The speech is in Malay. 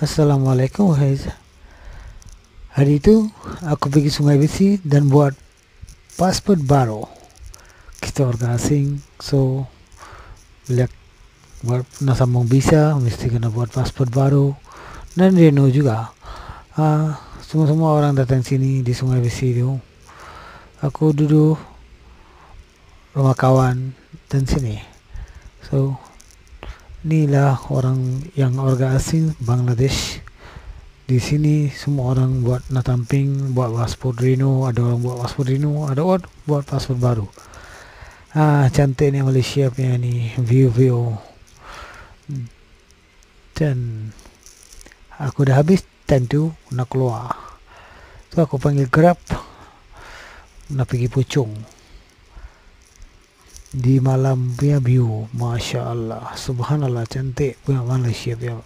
Assalamualaikum guys. Hari itu aku pergi Sungai Besi dan buat pasport baru. Kita warga asing, so bila buat nak sambung visa mesti kena buat pasport baru dan renew juga. Semua orang datang sini di Sungai Besi itu. Aku duduk rumah kawan dan sini. So inilah orang yang warga asing Bangladesh. Di sini semua orang buat natamping, buat paspor renew, ada orang buat paspor renew, ada orang buat paspor baru. Cantik nih Malaysia punya ni view. Dan aku dah habis time tu nak keluar. So aku panggil Grab nak pergi Puchong. Di malam punya view, Masya Allah, Subhanallah, cantik punya Malaysia punya